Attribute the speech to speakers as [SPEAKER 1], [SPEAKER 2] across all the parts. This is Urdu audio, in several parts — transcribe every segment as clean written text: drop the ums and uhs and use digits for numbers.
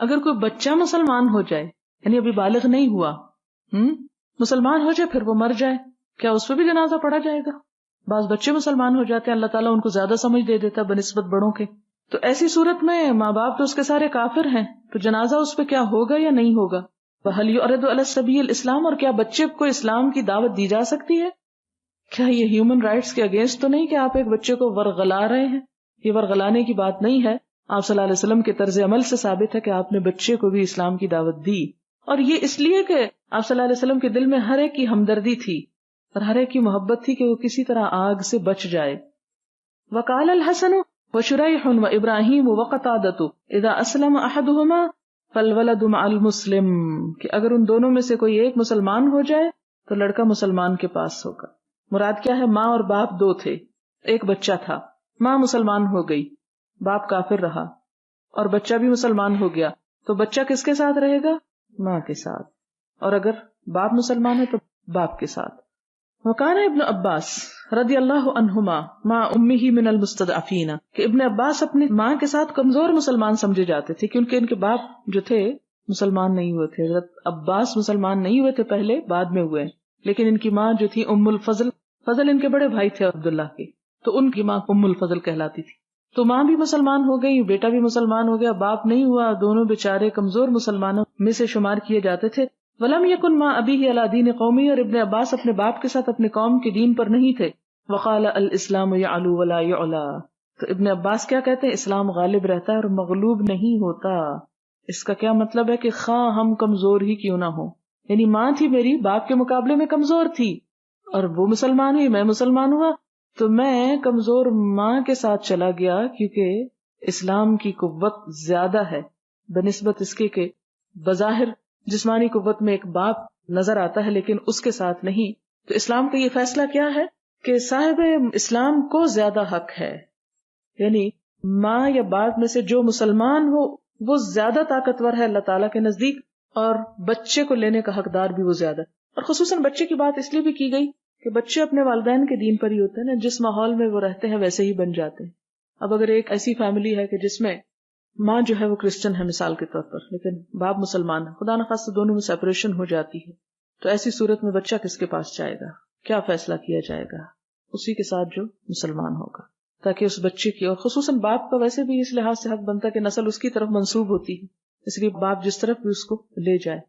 [SPEAKER 1] اگر کوئی بچہ مسلمان ہو جائے، یعنی ابھی بالغ نہیں ہوا، مسلمان ہو جائے پھر وہ مر جائے، کیا اس پہ بھی جنازہ پڑھا جائے گا؟ بعض بچے مسلمان ہو جاتے ہیں، اللہ تعالیٰ ان کو زیادہ سمجھ دے دیتا ہے بنسبت بڑوں کے، تو ایسی صورت میں ماں باپ تو اس کے سارے کافر ہیں، تو جنازہ اس پہ کیا ہوگا یا نہیں ہوگا؟ وَهَلْ يُعْرَضُ عَلَى السَّبِيِّ الْإِسْلَامِ، اور کیا بچے کو اسلام کی دعوت دی جا سکتی ہے؟ کیا یہ ہیومن رائٹس کے اگینسٹ تو نہیں کہ آپ ایک بچے کو ورغلا رہے ہیں؟ یہ ورغلانے کی بات نہیں ہے، آپ صلی اللہ علیہ وسلم کے طرز عمل سے ثابت ہے کہ آپ نے بچے کو بھی اسلام کی دعوت دی، اور یہ اس لیے کہ آپ صلی اللہ علیہ وسلم کے دل میں ہر ایک کی ہمدردی تھی اور ہر ایک کی محبت تھی کہ وہ کسی طرح آگ سے بچ جائے۔ وقال الحسن وشریح وابراہیم وقتادۃ اذا اسلم احدهما فالولد مع المسلم، کہ اگر ان دونوں میں سے کوئی ایک مسلمان ہو جائے تو لڑکا مسلمان کے پاس ہوگا۔ مراد کیا ہے؟ ماں اور باپ دو تھے، ایک بچہ تھا، ماں مسلمان ہو گئی، باپ کافر رہا، اور بچہ بھی مسلمان ہو گیا، تو بچہ کس کے ساتھ رہے گا؟ ماں کے ساتھ، اور اگر باپ مسلمان ہے تو باپ کے ساتھ۔ وکان ابن عباس رضی اللہ عنہما مع امہ من المستضعفین، کہ ابن عباس اپنی ماں کے ساتھ کمزور مسلمان سمجھے جاتے تھے، کیونکہ ان کے باپ جو تھے مسلمان نہیں ہوئے تھے۔ حضرت عباس مسلمان نہیں ہوئے تھے پہلے، بعد میں ہوئے، لیکن ان کی ماں جو تھی ام الفضل، فضل ان کے بڑے بھائی تھے عبداللہ کے، تو ان کی ماں ام الفضل کہلاتی تھی۔ تو ماں بھی مسلمان ہو گئی، بیٹا بھی مسلمان ہو گیا، باپ نہیں ہوا، دونوں بیچارے کمزور مسلمانوں میں سے شمار کیے جاتے تھے۔ ولم یکن مع ابیہ علی دین قومی، اور ابن عباس اپنے باپ کے ساتھ اپنے قوم کے دین پر نہیں تھے۔ وقال الاسلام یعلو ولا یعلا، تو ابن عباس کیا کہتے ہیں؟ اسلام غالب رہتا ہے اور مغلوب نہیں ہوتا۔ اس کا کیا مطلب ہے کہ خواہ ہم کمزور ہی کیوں نہ ہوں، یعنی ماں تھی میری باپ کے مقابلے میں کمزور تھی، اور وہ مسلمان ہوئی، میں مسلمان ہوا، تو میں کمزور ماں کے ساتھ چلا گیا، کیونکہ اسلام کی قوت زیادہ ہے بنسبت اس کے کہ بظاہر جسمانی قوت میں ایک باپ نظر آتا ہے لیکن اس کے ساتھ نہیں۔ تو اسلام کا یہ فیصلہ کیا ہے کہ صاحب اسلام کو زیادہ حق ہے، یعنی ماں یا باپ میں سے جو مسلمان ہو وہ زیادہ طاقتور ہے اللہ تعالیٰ کے نزدیک، اور بچے کو لینے کا حقدار بھی وہ زیادہ، اور خصوصاً بچے کی بات اس لیے بھی کی گئی کہ بچے اپنے والدین کے دین پر ہی ہوتے ہیں نا، جس ماحول میں وہ رہتے ہیں ویسے ہی بن جاتے ہیں۔ اب اگر ایک ایسی فیملی ہے کہ جس میں ماں جو ہے وہ کرسچن ہے مثال کے طور پر، لیکن باپ مسلمان ہے، خدا نخواستہ دونوں میں سیپریشن ہو جاتی ہے، تو ایسی صورت میں بچہ کس کے پاس جائے گا؟ کیا فیصلہ کیا جائے گا؟ اسی کے ساتھ جو مسلمان ہوگا، تاکہ اس بچے کی، اور خصوصاً باپ کا ویسے بھی اس لحاظ سے حق بنتا ہے کہ نسل اس کی طرف منسوب ہوتی ہے، اس لیے باپ جس طرف بھی اس کو لے جائے،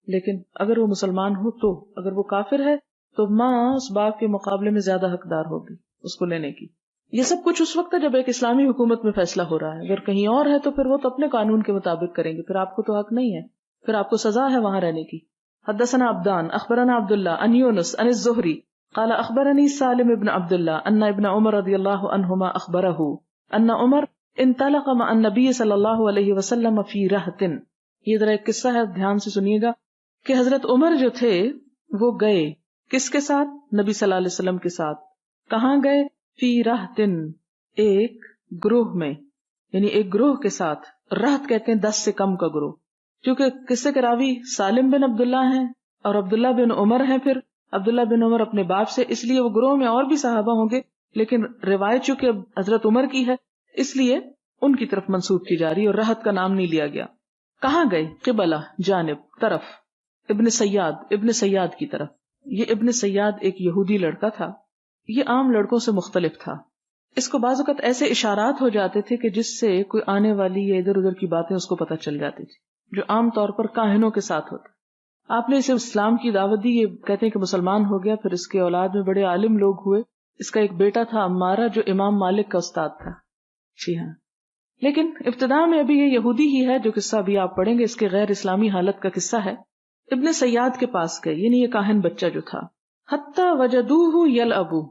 [SPEAKER 1] لیکن اگر وہ مسلمان ہو تو، اگر وہ کافر ہے تو ماں اس باپ کے مقابلے میں زیادہ حقدار ہوگی اس کو لینے کی۔ یہ سب کچھ اس وقت ہے جب ایک اسلامی حکومت میں فیصلہ ہو رہا ہے، اگر کہیں اور ہے تو پھر وہ تو اپنے قانون کے مطابق کریں گے، پھر آپ کو تو حق نہیں ہے، پھر آپ کو سزا ہے وہاں رہنے کی۔ حدثنا عبدان اخبرنا عبداللہ عن یونس عن الزہری قال اخبرنی سالم ابن عبداللہ ان ابن عمر رضی اللہ عنہما اخبرہ ان عمر انطلق مع النبی صلی اللہ علیہ وسلم فی رہط۔ یہ ذرا ایک قصہ ہے، دھیان سے سنیے گا کہ حضرت عمر جو تھے وہ گئے کس کے ساتھ؟ نبی صلی اللہ علیہ وسلم کے ساتھ۔ کہاں گئے؟ فی رہط، ایک گروہ میں، یعنی ایک گروہ کے ساتھ۔ رہط کہتے ہیں 10 سے کم کا گروہ، کیونکہ قصے کے راوی سالم بن عبداللہ ہیں اور عبداللہ بن عمر ہیں، پھر عبداللہ بن عمر اپنے باپ سے، اس لیے وہ گروہ میں اور بھی صحابہ ہوں گے، لیکن روایت چونکہ حضرت عمر کی ہے اس لیے ان کی طرف منسوب کی جا رہی اور رہط کا نام نہیں لیا گیا۔ کہاں گئے؟ قبلہ، جانب، طرف، ابن سیاد کی طرف۔ یہ ابن سیاد ایک یہودی لڑکا تھا، یہ عام لڑکوں سے مختلف تھا، اس کو بعض اوقات ایسے اشارات ہو جاتے تھے کہ جس سے کوئی آنے والی یا ادھر ادھر کی باتیں اس کو پتہ چل جاتی تھی، جو عام طور پر کاہنوں کے ساتھ ہوتا۔ آپ نے اسے اسلام کی دعوت دی، یہ کہتے ہیں کہ مسلمان ہو گیا، پھر اس کے اولاد میں بڑے عالم لوگ ہوئے، اس کا ایک بیٹا تھا عمارہ جو امام مالک کا استاد تھا۔ جی ہاں، لیکن ابتدا میں ابھی یہ یہودی ہی ہے، جو قصہ ابھی آپ پڑھیں گے اس کے غیر اسلامی حالت کا قصہ ہے۔ ابن سیاد کے پاس گئے، یعنی یہ کاہن بچہ جو تھا، حتی وجدوہ یلعبو،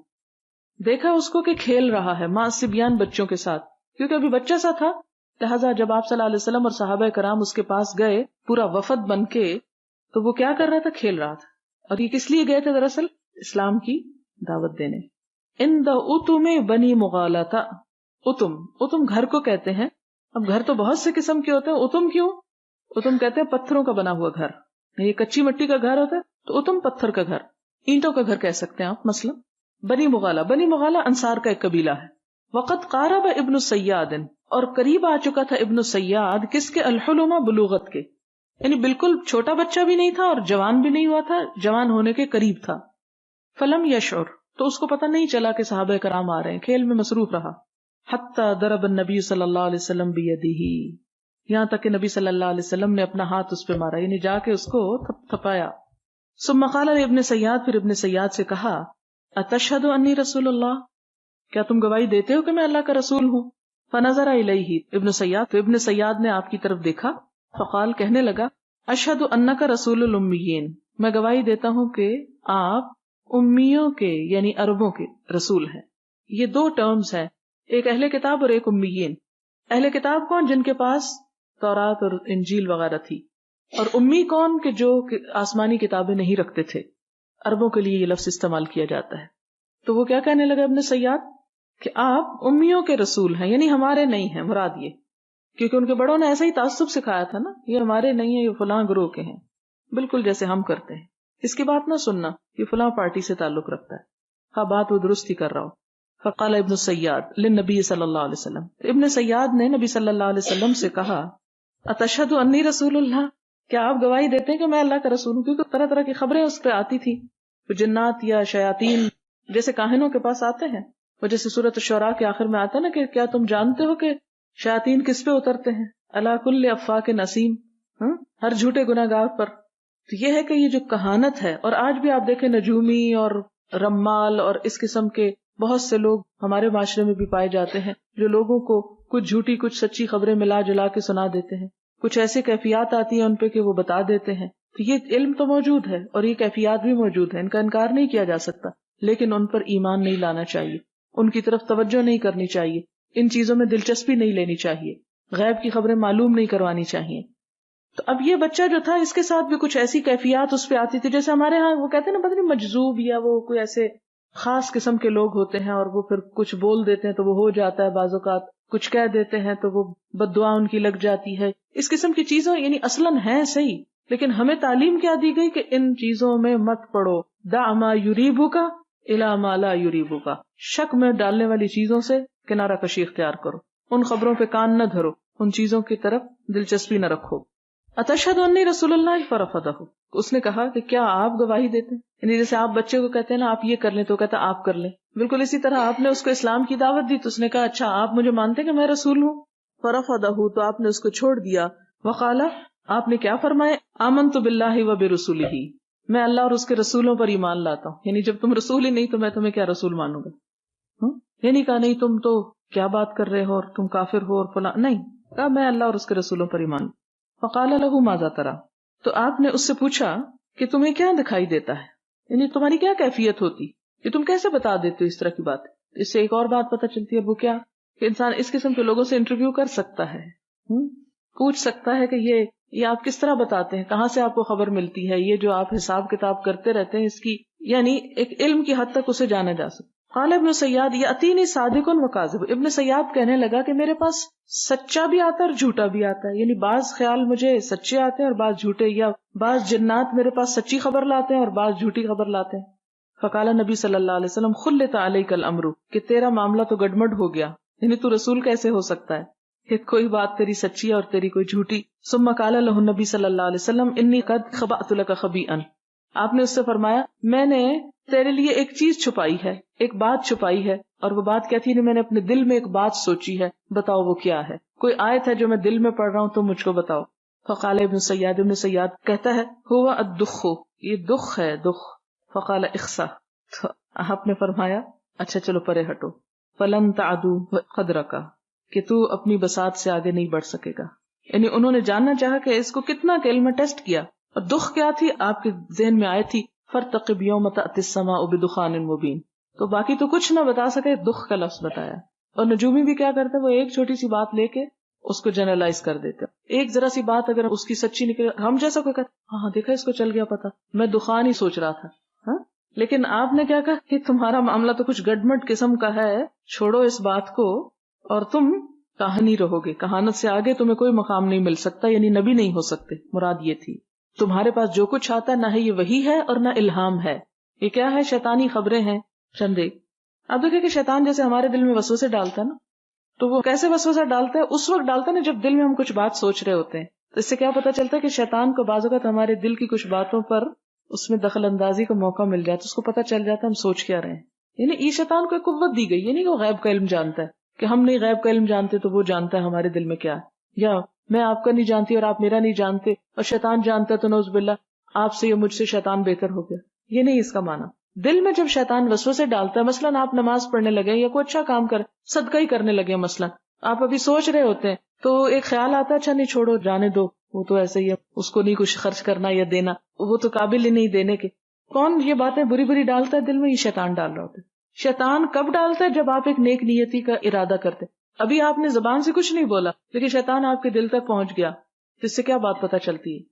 [SPEAKER 1] دیکھا اس کو کہ کھیل رہا ہے مع الصبیان، بچوں کے ساتھ، کیونکہ ابھی بچہ سا تھا، لہٰذا جب آپ صلی اللہ علیہ وسلم اور صحابہ کرام اس کے پاس گئے پورا وفد بن کے، تو وہ کیا کر رہا تھا؟ کھیل رہا تھا۔ اور یہ کس لیے گئے تھے؟ دراصل اسلام کی دعوت دینے۔ عند اتم بنی مغالطہ، اتم گھر کو کہتے ہیں، اب گھر تو بہت سے قسم کے ہوتے ہیں، اتم کیوں؟ اتم کہتے ہیں پتھروں کا بنا ہوا گھر، یہ کچی مٹی کا گھر ہوتا ہے تو اتم پتھر کا گھر، اینٹوں کا گھر کہہ سکتے ہیں آپ۔ مثلا بنی مغالہ انصار کا ایک قبیلہ ہے، وقت قارب ابن سیاد، اور قریب آ چکا تھا ابن سیاد، کس کے؟ الحلم، بلوغت کے، یعنی بالکل چھوٹا بچہ بھی نہیں تھا اور جوان بھی نہیں ہوا تھا، جوان ہونے کے قریب تھا. فلم یشعر، تو اس کو پتہ نہیں چلا کہ صحابہ کرام آ رہے ہیں، کھیل میں مصروف رہا. حتی ضرب النبی صلی اللہ علیہ وسلم بیدہ، یہاں تک کہ نبی صلی اللہ علیہ وسلم نے اپنا ہاتھ اس پہ مارا، یعنی جا کے اس کو تھپایا. ثم قال ابن سیاد، پھر ابن سیاد سے کہا اتشہد انی رسول اللہ، کیا تم گواہی دیتے ہو کہ میں اللہ کا رسول ہوں؟ فنظر الیہ ابن سیاد، تو ابن سیاد نے آپ کی طرف دیکھا. فقال، کہنے لگا اشہد انک رسول الامیین، میں گواہی دیتا ہوں کہ آپ امیوں کے یعنی عربوں کے رسول ہیں. یہ دو ٹرمز ہیں، ایک اہل کتاب اور ایک امیین. اہل کتاب کون؟ جن کے پاس تورات اور انجیل وغیرہ تھی. اور امی کون؟ کہ جو آسمانی کتابیں نہیں رکھتے تھے. عربوں کے لیے یہ لفظ استعمال کیا جاتا ہے. تو وہ کیا کہنے لگا ابن سیاد کہ آپ امیوں کے رسول ہیں، یعنی ہمارے نہیں ہیں، مراد یہ، کیونکہ ان کے بڑوں نے ایسا ہی تعصب سکھایا تھا نا، یہ ہمارے نہیں ہیں، یہ فلاں گروہ کے ہیں، بالکل جیسے ہم کرتے ہیں. اس کی بات نہ سننا، یہ فلاں پارٹی سے تعلق رکھتا ہے، ہاں بات وہ درست ہی کر رہا ہو. فقال ابن سیاد للنبی صلی اللہ علیہ وسلم، ابن سیاد نے نبی صلی اللہ علیہ وسلم سے کہا اتشہد انی رسول اللہ، کیا آپ گواہی دیتے ہیں کہ میں اللہ کا رسول ہوں؟ کیونکہ طرح طرح کی خبریں اس پہ آتی تھی، جنات یا شیاطین جیسے کاہنوں کے پاس آتے ہیں، وہ جیسے سورۃ الشعراء کے آخر میں آتا ہے نا کہ کیا تم جانتے ہو کہ شیاطین کس پہ اترتے ہیں؟ علی کل افاک نسیم، ہر جھوٹے گناہگار پر. تو یہ ہے کہ یہ جو کہانت ہے، اور آج بھی آپ دیکھیں نجومی اور رمال اور اس قسم کے بہت سے لوگ ہمارے معاشرے میں بھی پائے جاتے ہیں جو لوگوں کو کچھ جھوٹی کچھ سچی خبریں ملا جلا کے سنا دیتے ہیں. کچھ ایسے کیفیات آتی ہیں ان پہ کہ وہ بتا دیتے ہیں. تو یہ علم تو موجود ہے اور یہ کیفیات بھی موجود ہیں، ان کا انکار نہیں کیا جا سکتا، لیکن ان پر ایمان نہیں لانا چاہیے، ان کی طرف توجہ نہیں کرنی چاہیے، ان چیزوں میں دلچسپی نہیں لینی چاہیے، غیب کی خبریں معلوم نہیں کروانی چاہیے. تو اب یہ بچہ جو تھا اس کے ساتھ بھی کچھ ایسی کیفیات اس پہ آتی تھی، جیسے ہمارے ہاں وہ کہتے ہیں نا پتہ نہیں مجذوب، یا وہ کوئی ایسے خاص قسم کے لوگ ہوتے ہیں اور وہ پھر کچھ بول دیتے ہیں تو وہ ہو جاتا ہے، بعض اوقات کچھ کہہ دیتے ہیں تو وہ بد دعا ان کی لگ جاتی ہے. اس قسم کی چیزوں یعنی اصلاً ہیں صحیح، لیکن ہمیں تعلیم کیا دی گئی کہ ان چیزوں میں مت پڑو. دع ما یریبک الی ما لا یریبک، شک میں ڈالنے والی چیزوں سے کنارہ کشی اختیار کرو، ان خبروں پہ کان نہ دھرو، ان چیزوں کی طرف دلچسپی نہ رکھو. اتشہد انی رسول اللہ فرفضہ، اس نے کہا کہ کیا آپ گواہی دیتے ہیں؟ یعنی جیسے آپ بچے کو کہتے ہیں نا آپ یہ کر لیں تو کہتا آپ کر لیں، بالکل اسی طرح آپ نے اس کو اسلام کی دعوت دی تو اس نے کہا اچھا آپ مجھے مانتے کہ میں رسول ہوں؟ فرفضہ، تو آپ نے اس کو چھوڑ دیا. وقال، آپ نے کیا فرمایا؟ آمنت باللہ و برسولہ، میں اللہ اور اس کے رسولوں پر ایمان لاتا ہوں. یعنی جب تم رسول ہی نہیں تو میں تمہیں کیا رسول مانوں گا؟ یہ نہیں کہا نہیں تم تو کیا بات کر رہے ہو اور تم کافر ہو اور فلاں، نہیں کہا میں اللہ اور اس کے رسولوں پر ایمان. فقال له ماذا ترى، تو آپ نے اس سے پوچھا کہ تمہیں کیا دکھائی دیتا ہے، یعنی تمہاری کیا کیفیت ہوتی کہ تم کیسے بتا دیتے ہو اس طرح کی بات. اس سے ایک اور بات پتہ چلتی ہے، وہ کیا کہ انسان اس قسم کے لوگوں سے انٹرویو کر سکتا ہے، پوچھ سکتا ہے کہ یہ آپ کس طرح بتاتے ہیں، کہاں سے آپ کو خبر ملتی ہے، یہ جو آپ حساب کتاب کرتے رہتے ہیں اس کی یعنی ایک علم کی حد تک اسے جانا جا سکتا. قال ابن سیاد یاتینی صادق و کاذب، ابن سیاد کہنے لگا کہ میرے پاس سچا بھی آتا ہے اور جھوٹا بھی آتا ہے، یعنی بعض خیال مجھے سچے آتے ہیں اور بعض جھوٹے، یا بعض جنات میرے پاس سچی خبر لاتے ہیں اور بعض جھوٹی خبر لاتے ہیں. فقال نبی صلی اللہ علیہ وسلم خلت علیک الامر، کہ تیرا معاملہ تو گڑمڑ ہو گیا، یعنی تو رسول کیسے ہو سکتا ہے کہ کوئی بات تیری سچی ہے اور تیری کوئی جھوٹی. ثم قال له النبی صلی اللہ علیہ وسلم انی قد خبأت لک خبیئا، آپ نے اس سے فرمایا میں نے تیرے لیے ایک چیز چھپائی ہے، ایک بات چھپائی ہے، اور وہ بات کیا تھی؟ میں نے اپنے دل میں ایک بات سوچی ہے، بتاؤ وہ کیا ہے، کوئی آیت ہے جو میں دل میں پڑھ رہا ہوں تو مجھ کو بتاؤ. فقال ابن سیاد، ابن سیاد کہتا ہے ہوا الدخ، یہ دخ ہے، دخ. فقال اخسا، تو آپ نے فرمایا اچھا چلو پرے ہٹو. فلن تعدو قدرک، کہ تو اپنی بساط سے آگے نہیں بڑھ سکے گا. یعنی انہوں نے جاننا چاہا کہ اس کو کتنا کلمہ ٹیسٹ کیا. اور دخ کیا تھی آپ کے ذہن میں آئی تھی فرتقب یوم تأتی السماء بدخان مبین، تو باقی تو کچھ نہ بتا سکے، دخ کا لفظ بتایا. اور نجومی بھی کیا کرتے ہیں، وہ ایک چھوٹی سی بات لے کے اس کو جنرلائز کر دیتے ہیں. ایک ذرا سی بات اگر اس کی سچی نکلے، ہم جیسا کوئی کہتا ہاں دیکھا اس کو چل گیا پتا، میں دخان ہی سوچ رہا تھا. ہاں لیکن آپ نے کیا کہا کہ تمہارا معاملہ تو کچھ گڑمٹ قسم کا ہے، چھوڑو اس بات کو اور تم کہانی رہو گے، کہانت سے آگے تمہیں کوئی مقام نہیں مل سکتا، یعنی نبی نہیں ہو سکتے. مراد یہ تھی تمہارے پاس جو کچھ آتا ہے نہ ہی یہ وحی ہے اور نہ الہام ہے، یہ کیا ہے؟ شیطانی خبریں ہیں. چند ایک آپ دیکھیں کہ شیطان جیسے ہمارے دل میں وسوسے ڈالتا ہے نا، تو وہ کیسے وسوسہ ڈالتا ہے؟ اس وقت ڈالتا ہے نا جب دل میں ہم کچھ بات سوچ رہے ہوتے ہیں. تو اس سے کیا پتا چلتا ہے کہ شیطان کو بعض اوقات ہمارے دل کی کچھ باتوں پر اس میں دخل اندازی کا موقع مل جاتا ہے، اس کو پتا چل جاتا ہے ہم سوچ کیا رہے ہیں. یعنی یہ شیطان کو ایک قوت دی گئی، یہ نہیں کہ وہ غیب کا علم جانتا ہے کہ ہم نہیں غیب کا علم جانتے تو وہ جانتا ہے ہمارے دل میں کیا ہے، یا میں آپ کا نہیں جانتی اور آپ میرا نہیں جانتے اور شیطان جانتا ہے تو نعوذ باللہ آپ سے یا مجھ سے شیطان بہتر ہو گیا. یہ نہیں اس کا معنی. دل میں جب شیطان وسوسے ڈالتا ہے، مثلاً آپ نماز پڑھنے لگے یا کوئی اچھا کام کرے، صدقہ ہی کرنے لگے، مثلاً آپ ابھی سوچ رہے ہوتے ہیں تو ایک خیال آتا ہے اچھا نہیں چھوڑو جانے دو، وہ تو ایسے ہی ہے، اس کو نہیں کچھ خرچ کرنا یا دینا، وہ تو قابل ہی نہیں دینے کے. کون یہ باتیں بری بری ڈالتا ہے دل میں؟ یہ شیطان ڈال رہا ہوتا ہے. شیطان کب ڈالتا ہے؟ جب آپ ایک نیک نیتی کا ارادہ کرتے. ابھی آپ نے زبان سے کچھ نہیں بولا لیکن شیطان آپ کے دل تک پہنچ گیا. جس سے کیا بات پتہ چلتی ہے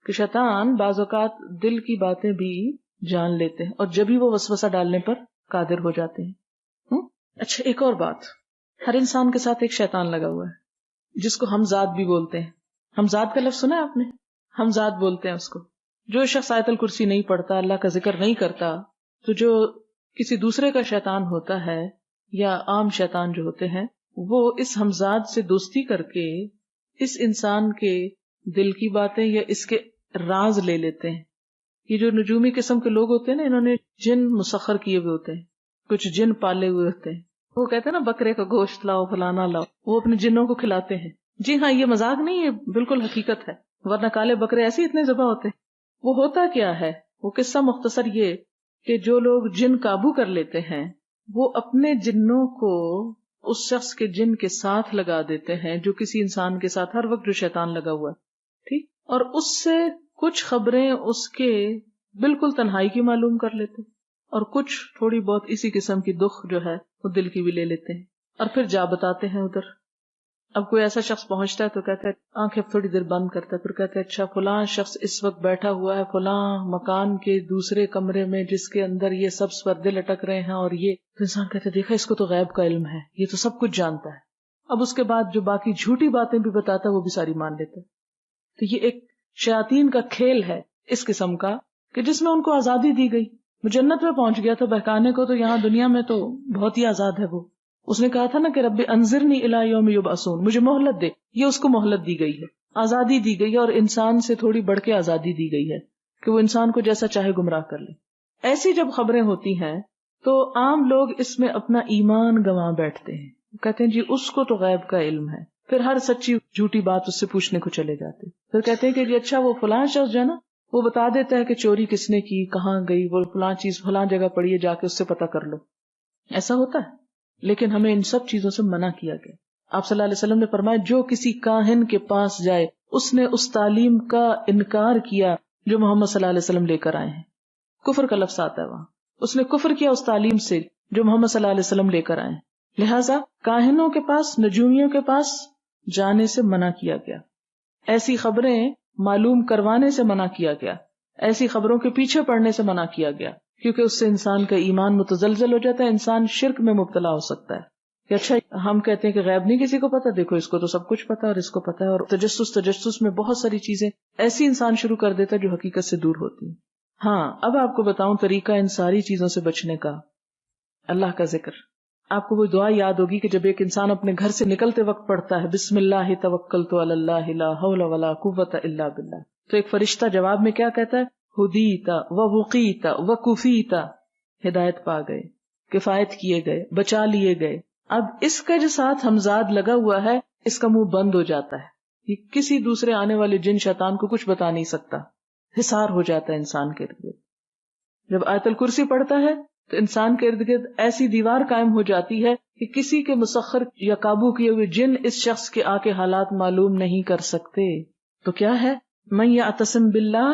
[SPEAKER 1] کہ شیطان بعض اوقات دل کی باتیں بھی جان لیتے ہیں اور جب ہی وہ وسوسہ ڈالنے پر قادر ہو جاتے ہیں. اچھا ایک اور بات، ہر انسان کے ساتھ ایک شیطان لگا ہوا ہے جس کو ہمزاد بھی بولتے ہیں. ہمزاد کا لفظ سنا ہے آپ نے؟ ہمزاد بولتے ہیں اس کو. جو شخص آیت الکرسی نہیں پڑھتا، اللہ کا ذکر نہیں کرتا، تو جو کسی دوسرے کا شیطان ہوتا ہے یا عام شیطان جو ہوتے ہیں، وہ اس ہمزاد سے دوستی کر کے اس انسان کے دل کی باتیں یا اس کے راز لے لیتے ہیں. یہ جو نجومی قسم کے لوگ ہوتے ہیں نا، انہوں نے جن مسخر کیے ہوئے ہوتے ہیں، کچھ جن پالے ہوئے ہوتے ہیں. وہ کہتے ہیں نا بکرے کا گوشت لاؤ، فلانا لاؤ، وہ اپنے جنوں کو کھلاتے ہیں. جی ہاں، یہ مذاق نہیں، یہ بالکل حقیقت ہے، ورنہ کالے بکرے ایسے اتنے ذبح ہوتے ہیں. وہ ہوتا کیا ہے؟ وہ قصہ مختصر یہ کہ جو لوگ جن قابو کر لیتے ہیں وہ اپنے جنوں کو اس شخص کے جن کے ساتھ لگا دیتے ہیں جو کسی انسان کے ساتھ ہر وقت جو شیطان لگا ہوا ہے، ٹھیک، اور اس سے کچھ خبریں اس کے بالکل تنہائی کی معلوم کر لیتے اور کچھ تھوڑی بہت اسی قسم کی دکھ جو ہے وہ دل کی بھی لے لیتے ہیں اور پھر جا بتاتے ہیں ادھر. اب کوئی ایسا شخص پہنچتا ہے تو کہتا ہے، آنکھیں تھوڑی دیر بند کرتا ہے، پھر کہتا ہے اچھا فلاں شخص اس وقت بیٹھا ہوا ہے فلاں مکان کے دوسرے کمرے میں جس کے اندر یہ سب پردے لٹک رہے ہیں اور یہ، تو انسان کہتا ہے دیکھا اس کو تو غیب کا علم ہے، یہ تو سب کچھ جانتا ہے. اب اس کے بعد جو باقی جھوٹی باتیں بھی بتاتا ہے وہ بھی ساری مان لیتا ہے. تو یہ ایک شیاطین کا کھیل ہے اس قسم کا کہ جس میں ان کو آزادی دی گئی. وہ جنت میں پہنچ گیا تو بہکانے کو، تو یہاں دنیا میں تو بہت ہی آزاد ہے. وہ اس نے کہا تھا نا کہ رب انظرنی الی یوم یبعثون، مجھے مہلت دے. یہ اس کو مہلت دی گئی ہے، آزادی دی گئی ہے، اور انسان سے تھوڑی بڑھ کے آزادی دی گئی ہے کہ وہ انسان کو جیسا چاہے گمراہ کر لے. ایسی جب خبریں ہوتی ہیں تو عام لوگ اس میں اپنا ایمان گنوا بیٹھتے ہیں، کہتے ہیں جی اس کو تو غیب کا علم ہے، پھر ہر سچی جھوٹی بات اس سے پوچھنے کو چلے جاتے. پھر کہتے ہیں کہ جی اچھا وہ فلاں شخص جو ہے نا وہ بتا دیتا ہے کہ چوری کس نے کی، کہاں گئی، وہ فلاں چیز فلاں جگہ پڑی ہے، جا کے اس سے پتہ کر لو. ایسا ہوتا ہے، لیکن ہمیں ان سب چیزوں سے منع کیا گیا. آپ صلی اللہ علیہ وسلم نے فرمایا جو کسی کاہن کے پاس جائے اس نے اس تعلیم کا انکار کیا جو محمد صلی اللہ علیہ وسلم لے کر آئے ہیں. کفر کا لفظ آتا ہے وہاں، اس نے کفر کیا اس تعلیم سے جو محمد صلی اللہ علیہ وسلم لے کر آئے ہیں. لہٰذا کاہنوں کے پاس، نجومیوں کے پاس جانے سے منع کیا گیا، ایسی خبریں معلوم کروانے سے منع کیا گیا، ایسی خبروں کے پیچھے پڑنے سے منع کیا گیا، کیونکہ اس سے انسان کا ایمان متزلزل ہو جاتا ہے، انسان شرک میں مبتلا ہو سکتا ہے. کہ اچھا ہم کہتے ہیں کہ غیب نہیں کسی کو پتا، دیکھو اس کو تو سب کچھ پتا اور اس کو پتا ہے، اور تجسس میں بہت ساری چیزیں ایسی انسان شروع کر دیتا ہے جو حقیقت سے دور ہوتی ہیں. ہاں اب آپ کو بتاؤں طریقہ ان ساری چیزوں سے بچنے کا، اللہ کا ذکر. آپ کو وہ دعا یاد ہوگی کہ جب ایک انسان اپنے گھر سے نکلتے وقت پڑھتا ہے بسم اللہ توکلت علی اللہ لا حول ولا قوت الا باللہ، تو ایک فرشتہ جواب میں کیا کہتا ہے؟ ہدیت ووقیت وکفیت، ہدایت پا گئے، کفایت کیے گئے، بچا لیے گئے. اب اس کا جو ساتھ ہمزاد لگا ہوا ہے اس کا منہ بند ہو جاتا ہے، یہ کسی دوسرے آنے والے جن شیطان کو کچھ بتا نہیں سکتا، حصار ہو جاتا ہے انسان کے ارد گرد. جب آیت الکرسی پڑھتا ہے تو انسان کے ارد گرد ایسی دیوار قائم ہو جاتی ہے کہ کسی کے مسخر یا قابو کیے ہوئے جن اس شخص کے آ کے حالات معلوم نہیں کر سکتے. تو کیا ہے؟ من یعتصم باللہ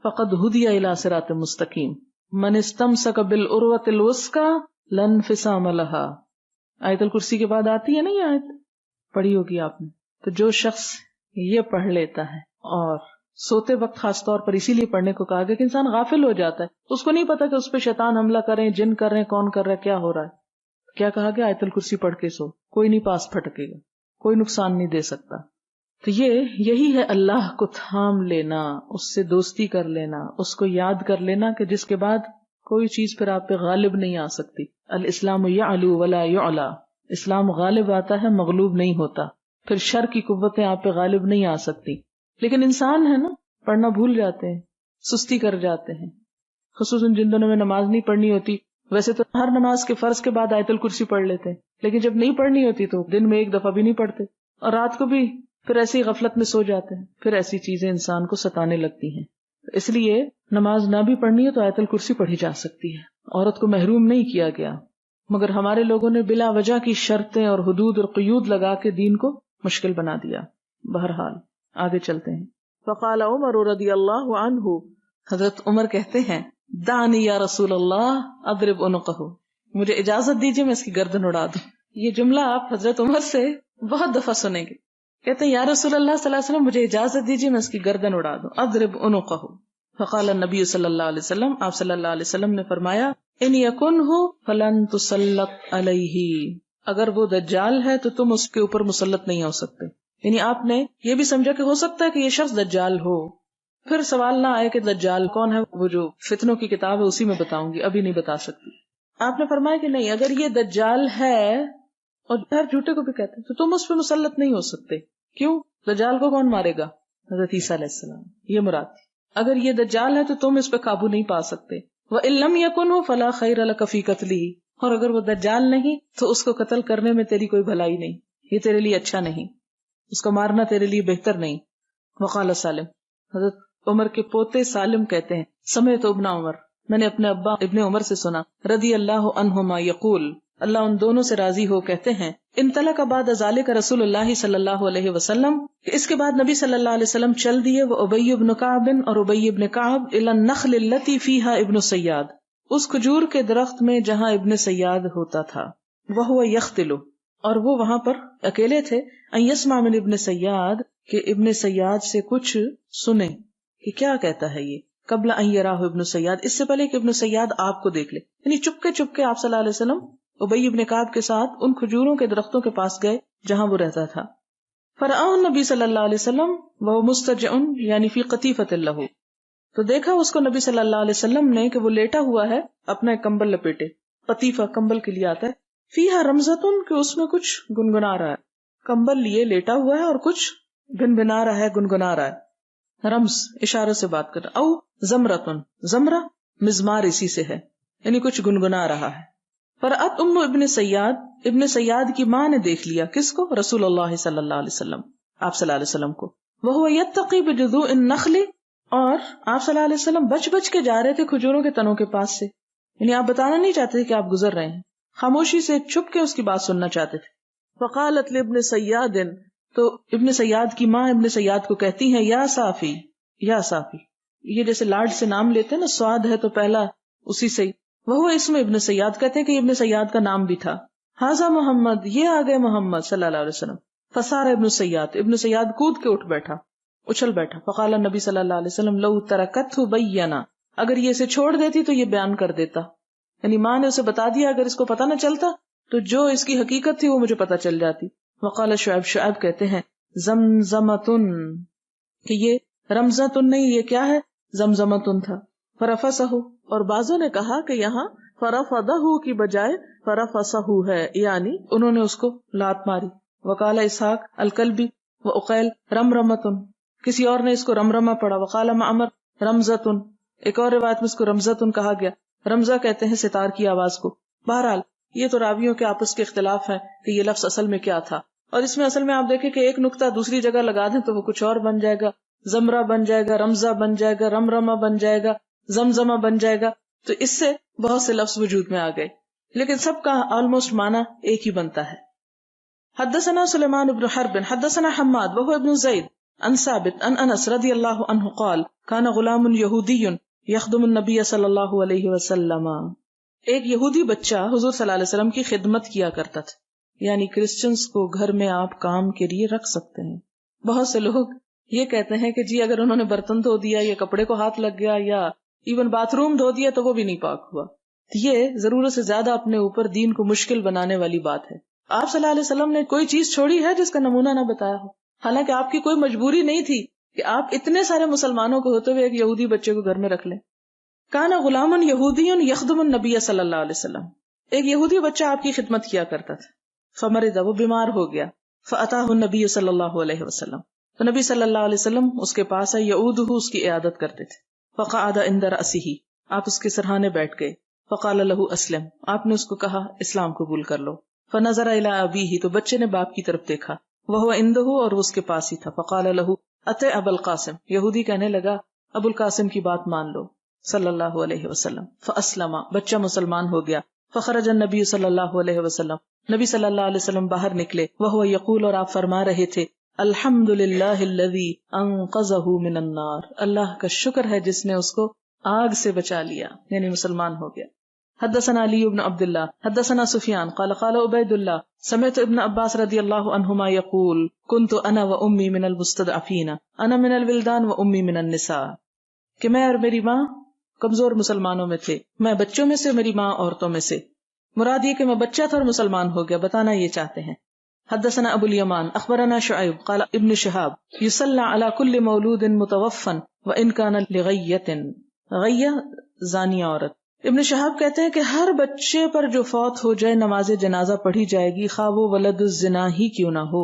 [SPEAKER 1] فقد ہدی الی صراط مستقیم، من استمسک بالعروۃ الوثقی لا انفصام لہا. آیت الکرسی کے بعد آتی ہے نا یہ آیت، پڑھی ہوگی آپ نے. تو جو شخص یہ پڑھ لیتا ہے، اور سوتے وقت خاص طور پر اسی لیے پڑھنے کو کہا گیا کہ انسان غافل ہو جاتا ہے، اس کو نہیں پتا کہ اس پہ شیطان حملہ کریں، جن کر رہے ہیں، کون کر رہا ہے، کیا ہو رہا ہے. کیا کہا گیا؟ آیت الکرسی پڑھ کے سو، کوئی نہیں پاس پھٹکے گا، کوئی نقصان نہیں دے سکتا. تو یہی ہے اللہ کو تھام لینا، اس سے دوستی کر لینا، اس کو یاد کر لینا کہ جس کے بعد کوئی چیز پھر آپ پہ غالب نہیں آ سکتی. الاسلام یعلو ولا یعلا، اسلام غالب آتا ہے مغلوب نہیں ہوتا. پھر شر کی قوتیں آپ پہ غالب نہیں آ سکتی. لیکن انسان ہے نا، پڑھنا بھول جاتے ہیں، سستی کر جاتے ہیں، خصوصاً جن دنوں میں نماز نہیں پڑھنی ہوتی. ویسے تو ہر نماز کے فرض کے بعد آیت الکرسی پڑھ لیتے ہیں، لیکن جب نہیں پڑھنی ہوتی تو دن میں ایک دفعہ بھی نہیں پڑھتے، اور رات کو بھی پھر ایسی غفلت میں سو جاتے ہیں. پھر ایسی چیزیں انسان کو ستانے لگتی ہیں. اس لیے نماز نہ بھی پڑھنی ہے تو آیت الکرسی پڑھی جا سکتی ہے. عورت کو محروم نہیں کیا گیا، مگر ہمارے لوگوں نے بلا وجہ کی شرطیں اور حدود اور قیود لگا کے دین کو مشکل بنا دیا. بہرحال آگے چلتے ہیں. فقال عمر رضی اللہ عنہ، حضرت عمر کہتے ہیں دانی یا رسول اللہ اضرب عنقہ، مجھے اجازت دیجیے میں اس کی گردن اڑا دوں. یہ جملہ آپ حضرت عمر سے بہت دفعہ سنیں گے. کہتے ہیں یا رسول اللہ صلی اللہ علیہ وسلم مجھے اجازت دیجیے میں اس کی گردن اڑا دوں. اضرب عنقہ. فقال النبی صلی اللہ علیہ وسلم، آپ صلی اللہ علیہ وسلم نے فرمایا ان یکنہ فلن تسلط علیہ، اگر وہ دجال ہے تو تم اس کے اوپر مسلط نہیں ہو سکتے. یعنی آپ نے یہ بھی سمجھا کہ ہو سکتا ہے کہ یہ شخص دجال ہو. پھر سوال نہ آئے کہ دجال کون ہے، وہ جو فتنوں کی کتاب ہے اسی میں بتاؤں گی، ابھی نہیں بتا سکتی. آپ نے فرمایا کہ نہیں، اگر یہ دجال ہے اور ہر جھوٹے کو بھی کہتے ہیں تو تم اس پہ مسلط نہیں ہو سکتے. کیوں؟ دجال کو کون مارے گا؟ حضرت عیسیٰ علیہ السلام. یہ مراد تھی. اگر یہ دجال ہے تو تم اس پہ قابو نہیں پا سکتے. وَإِن لَمْ يَكُنْهُ فَلَا خَيْرَ لَكَ فِي قَتْلِهِ، اور اگر وہ دجال نہیں تو اس کو قتل کرنے میں تیری کوئی بھلائی نہیں، یہ تیرے لیے اچھا نہیں، اس کو مارنا تیرے لیے بہتر نہیں. وقال سالم، حضرت عمر کے پوتے سالم کہتے ہیں سمعت ابن عمر، میں نے اپنے ابا ابن عمر سے سنا، رضی اللہ عنہما یقول، اللہ ان دونوں سے راضی ہو، کہتے ہیں انطلق بعد ذالک رسول اللہ صلی اللہ علیہ وسلم، اس کے بعد نبی صلی اللہ علیہ وسلم چل دیے، وہ ابی بن کعب اور ابی بن کعب الی النخل التی فیہا ابن سیاد، اس کھجور کے درخت میں جہاں ابن سیاد ہوتا تھا، وہو یختل، اور وہ وہاں پر اکیلے تھے، ان یسمع من ابن سیاد، کہ ابن سیاد سے کچھ سنیں کہ کیا کہتا ہے یہ، قبل ان یراہ ابن سیاد، اس سے پہلے کہ ابن سیاد آپ کو دیکھ لے. یعنی چپ کے آپ صلی اللہ علیہ وسلم ابی ابن کعب کے ساتھ ان کھجوروں کے درختوں کے پاس گئے جہاں وہ رہتا تھا. فرآہ النبی صلی اللہ علیہ وسلم وہ مستجع یعنی فی قطیفۃ لہ، تو دیکھا اس کو نبی صلی اللہ علیہ وسلم نے کہ وہ لیٹا ہوا ہے اپنا ایک کمبل لپیٹے. قطیفہ کمبل کے لیے آتا ہے. فیہا رمزۃ، کہ اس میں کچھ گنگنا رہا ہے، کمبل لیے لیٹا ہوا ہے اور کچھ بھنبھنا رہا ہے، گنگنا رہا ہے. رمز اشارے سے بات کر رہا. او زمرتن، زمرہ مزمار اسی سے ہے، یعنی کچھ گنگنا رہا ہے. فرأت ام ابن سیاد، ابن سیاد کی ماں نے دیکھ لیا، کس کو؟ رسول اللہ صلی اللہ علیہ وسلم، آپ صلی اللہ علیہ وسلم کو. وہو یتقی بجذوع النخل، اور آپ صلی اللہ علیہ وسلم بچ کے جا رہے تھے کھجوروں کے تنوں کے پاس سے، یعنی آپ بتانا نہیں چاہتے تھے کہ آپ گزر رہے ہیں، خاموشی سے چھپ کے اس کی بات سننا چاہتے تھے. فقالت لابن سیاد، تو ابن سیاد کی ماں ابن سیاد کو کہتی ہیں یا صافی، یا صافی، یہ جیسے لاڈ سے نام لیتے ہیں نا، سواد ہے تو پہلا اسی سے. وہ اس میں ابن سیاد کہتے ہیں کہ ابن سیاد کا نام بھی تھا. حاضہ محمد، یہ آ گئے محمد صلی اللہ علیہ وسلم. فسار ابن سیاد کود کے اٹھ بیٹھا، اچھل بیٹھا. فقال نبی صلی اللہ علیہ وسلم لو ترکتہ بینا، اگر یہ اسے چھوڑ دیتی تو یہ بیان کر دیتا، یعنی ماں نے اسے بتا دیا، اگر اس کو پتہ نہ چلتا تو جو اس کی حقیقت تھی وہ مجھے پتہ چل جاتی. وقال شعیب کہتے ہیں زمزمتن، کہ یہ رمزتن نہیں، یہ کیا ہے؟ زمزمتن تھا. فرفسہ، اور بعضوں نے کہا کہ یہاں فرفدہ کی بجائے فرفسہ ہے، یعنی انہوں نے اس کو لات ماری. وقال اسحاق الکلبی و اقیل رمرمتن، کسی اور نے اس کو رمرمہ پڑھا. وقال معمر رمزتن، ایک اور روایت میں اس کو رمزتن کہا گیا. رمزہ کہتے ہیں ستار کی آواز کو. بہرحال یہ تو راویوں کے آپس کے اختلاف ہے کہ یہ لفظ اصل میں کیا تھا، اور اس میں اصل میں آپ دیکھیں کہ ایک نقطہ دوسری جگہ لگا دیں تو وہ کچھ اور بن جائے گا، زمرہ بن جائے گا، رمزہ بن جائے گا، رمرمہ بن جائے گا، زمزمہ بن جائے گا. تو اس سے بہت سے لفظ وجود میں آ گئے، لیکن سب کا آلموسٹ معنی ایک ہی بنتا ہے. حدثنا سلیمان بن حرب حدثنا حماد وهو ابن زید عن ثابت عن انس رضی اللہ عنہ قال كان غلام یہودی یخدم النبی صلی اللہ علیہ وسلم، ایک یہودی بچہ حضور صلی اللہ علیہ وسلم کی خدمت کیا کرتا تھا. یعنی کرسچنز کو گھر میں آپ کام کے لیے رکھ سکتے ہیں. بہت سے لوگ یہ کہتے ہیں کہ جی اگر انہوں نے برتن دھو دیا یا کپڑے کو ہاتھ لگ گیا یا ایون باتھ روم دھو دیا تو وہ بھی نہیں پاک ہوا. یہ ضرورت سے زیادہ اپنے اوپر دین کو مشکل بنانے والی بات ہے. آپ صلی اللہ علیہ وسلم نے کوئی چیز چھوڑی ہے جس کا نمونہ نہ بتایا ہو، حالانکہ آپ کی کوئی مجبوری نہیں تھی کہ آپ اتنے سارے مسلمانوں کو ہوتے ہوئے ایک یہودی بچے کو گھر میں رکھ لیں. کان غلام یہودی یخدم النبی صلی اللہ علیہ وسلم، ایک یہودی بچہ آپ کی خدمت کیا کرتا تھا. فمرض، وہ بیمار ہو گیا. فاتاہ النبی صلی اللہ علیہ وسلم، تو نبی صلی اللہ علیہ وسلم اس کے پاس آئے. یعودہ، اس کی عیادت کرتے تھے. فقعد عند رأسہ، آپ اس کے سرہانے بیٹھ گئے. فقال لہ اسلم، آپ نے اس کو کہا اسلام قبول کر لو. فنظر الی ابیہ، تو بچے نے باپ کی طرف دیکھا. وہو عندہ، اور وہ اس کے پاس ہی تھا. فقال لہ اطع ابا القاسم، یہودی کہنے لگا ابو القاسم کی بات مان لو صلی اللہ علیہ وسلم. فاسلم، بچہ مسلمان ہو گیا. فخرج النبی صلی اللہ علیہ وسلم، نبی صلی اللہ علیہ وسلم باہر نکلے. وہو یقول، اور آپ فرما رہے تھے الحمد للہ الذی انقذہ من النار، اللہ کا شکر ہے جس نے اس کو آگ سے بچا لیا، یعنی مسلمان ہو گیا. حدثنا علی بن عبد اللہ حدثنا سفیان قال قال عبید اللہ سمعت ابن عباس رضی اللہ عنہما یقول کنت انا و امی من المستضعفین انا من الولدان و امی من النساء، کہ میں اور میری ماں کمزور مسلمانوں میں تھے، میں بچوں میں سے، میری ماں عورتوں میں سے. مراد یہ کہ میں بچہ تھا اور مسلمان ہو گیا، بتانا یہ چاہتے ہیں. حدثنا ابو الیمان اخبرنا شعیب قال ابن شہاب یصلی علی کل مولود متوفا وان کان لغیۃ، غیہ زانیہ عورت. ابن شہاب کہتے ہیں کہ ہر بچے پر جو فوت ہو جائے نماز جنازہ پڑھی جائے گی، خواہ وہ ولد الزنا ہی کیوں نہ ہو.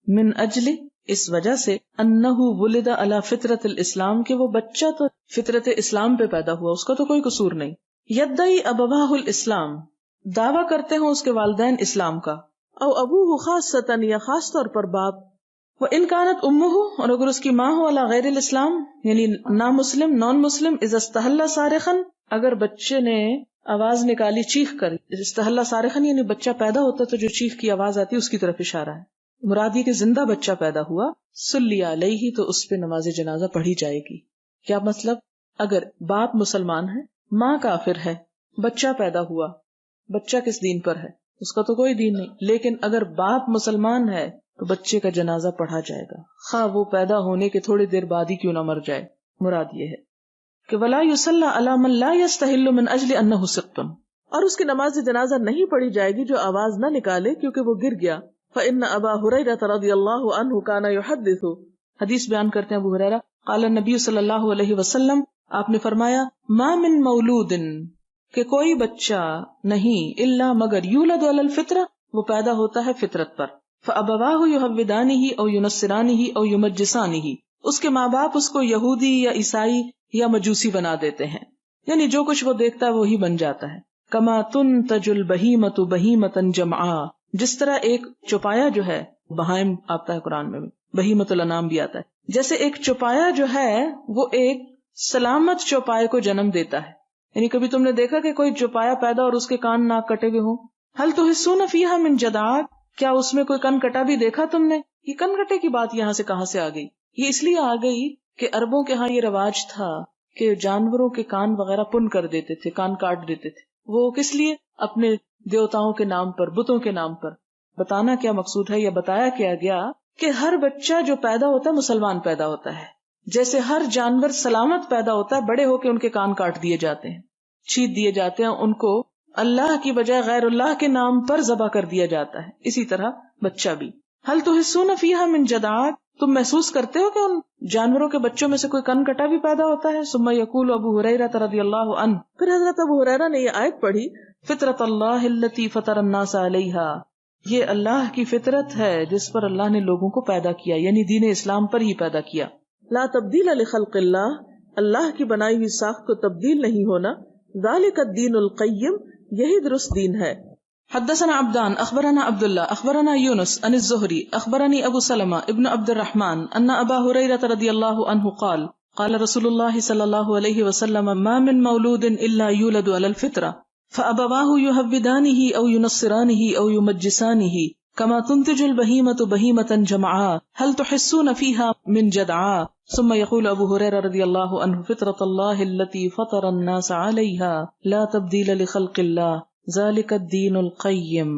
[SPEAKER 1] من اجل، اس وجہ سے، انہ ولد علی فطرت الاسلام، کہ وہ بچہ تو فطرت اسلام پہ پیدا ہوا، اس کا تو کوئی قصور نہیں. یدعی ابواہ الاسلام، دعویٰ کرتے ہوں اس کے والدین اسلام کا. او ابوہ خاصتاً، یا خاص طور پر باپ. وان کانت امہ، اور اگر اس کی ماں ہو علی غیر الاسلام، یعنی نا مسلم، نان مسلم. اذا استحل صارخا، اگر بچے نے آواز نکالی چیخ کر، استحل صارخا یعنی بچہ پیدا ہوتا تو جو چیخ کی آواز آتی اس کی طرف اشارہ ہے. مراد یہ کہ زندہ بچہ پیدا ہوا، صلی علیہ، تو اس پہ نماز جنازہ پڑھی جائے گی. کیا مطلب؟ اگر باپ مسلمان ہے، ماں کافر ہے، بچہ پیدا ہوا، بچہ کس دین پر ہے؟ اس کا تو کوئی دین نہیں. لیکن اگر باپ مسلمان ہے تو بچے کا جنازہ پڑھا جائے گا، خواہ وہ پیدا ہونے کے تھوڑی دیر بعد ہی کیوں نہ مر جائے. مراد یہ ہے کہ ولا یصلی علی من لا یستحل من اجل انہ سقط، اور اس کی نماز جنازہ نہیں پڑھی جائے گی جو آواز نہ نکالے کیونکہ وہ گر گیا. فإن ابا ہریرہ رضی اللہ عنہ کان یحدث، حدیث بیان کرتے ہیں ابو ہریرہ، قال النبی صلی اللہ علیہ وسلم، آپ نے فرمایا ما من مولود، کہ کوئی بچہ نہیں، الا مگر یولد علی الفطرہ، وہ پیدا ہوتا ہے فطرت پر. فابواہ یہودانہ او ینصرانہ او یمجسانہ، اس کے ماں باپ اس کو یہودی یا عیسائی یا مجوسی بنا دیتے ہیں، یعنی جو کچھ وہ دیکھتا ہے وہی بن جاتا ہے. کما تنتج البہیمۃ بہیمۃ جمعاء، جس طرح ایک چوپایا جو ہے، بہائم آتا ہے قرآن میں، بہیمۃ الانام بھی آتا ہے، جیسے ایک چوپایا جو ہے وہ ایک سلامت چوپائے کو جنم دیتا ہے. یعنی کبھی تم نے دیکھا کہ کوئی چوپایا پیدا اور اس کے کان ناک کٹے ہوئے ہوں؟ حل تحسون فیہا من جدعاء، کیا اس میں کوئی کن کٹا بھی دیکھا تم نے؟ یہ کن کٹے کی بات یہاں سے کہاں سے آ گئی؟ یہ اس لیے آ گئی کہ عربوں کے ہاں یہ رواج تھا کہ جانوروں کے کان وغیرہ پن کر دیتے تھے، کان کاٹ دیتے تھے. وہ کس لیے؟ اپنے دیوتاؤں کے نام پر، بتوں کے نام پر. بتانا کیا مقصود ہے، یا بتایا کیا گیا کہ ہر بچہ جو پیدا ہوتا ہے مسلمان پیدا ہوتا ہے. جیسے ہر جانور سلامت پیدا ہوتا ہے، بڑے ہو کے ان کے کان کاٹ دیے جاتے ہیں، چھید دیے جاتے ہیں، ان کو اللہ کی بجائے غیر اللہ کے نام پر ذبح کر دیا جاتا ہے. اسی طرح بچہ بھی. حل تحسون فیہا من جدعاء، تم محسوس کرتے ہو کہ ان جانوروں کے بچوں میں سے کوئی کن کٹا بھی پیدا ہوتا ہے. ثم یقول ابو ہریرہ رضی اللہ عنہ، پھر حضرت ابو ہریرہ نے یہ آیت پڑھی، فطرت اللہ التی فطر الناس علیہا، یہ اللہ کی فطرت ہے جس پر اللہ نے لوگوں کو پیدا کیا، یعنی دین اسلام پر ہی پیدا کیا. لا تبدیل لخلق اللہ، اللہ کی بنائی ہوئی ساخت کو تبدیل نہیں ہونا. ذالک الدین القیم، یہی درست دین ہے. حدثنا عبدان اخبرنا عبد اللہ اخبرنا یونس عن الزہری اخبرنی ابو سلمہ ابن عبد الرحمن ان ابا ہریرہ رضی اللہ عنہ قال قال رسول اللہ صلی اللہ علیہ وسلم ما من مولود الا یولد علی الفطرہ فابواہ یہودانہ او ینصرانہ او یمجسانہ کما تنتج البہیمۃ بہیمۃ جمعاء هل تحسون فیها من جدعاء. ثم يقول ابو ہریرہ رضی اللہ عنہ فطرۃ اللہ التی فطر الناس علیہا لا تبدیل لخلق اللہ ذالک الدین القیم.